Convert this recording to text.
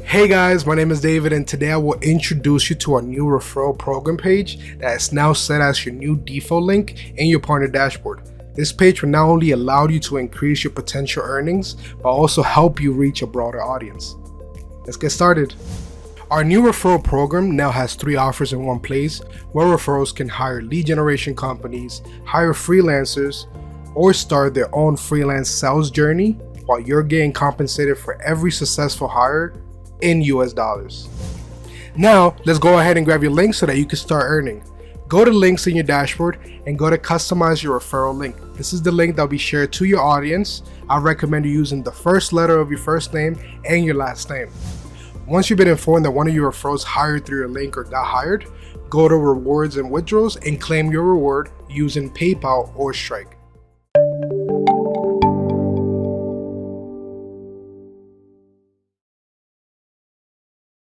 Hey guys, my name is David and today I will introduce you to our new referral program page that is now set as your new default link in your partner dashboard. This page will not only allow you to increase your potential earnings, but also help you reach a broader audience. Let's get started. Our new referral program now has 3 offers in one place where referrals can hire lead generation companies, hire freelancers, or start their own freelance sales journey while you're getting compensated for every successful hire in US dollars. Now, let's go ahead and grab your link so that you can start earning. Go to links in your dashboard and go to customize your referral link. This is the link that will be shared to your audience. I recommend you using the first letter of your first name and your last name. Once you've been informed that one of your referrals hired through your link or got hired, go to rewards and withdrawals and claim your reward using PayPal or Strike.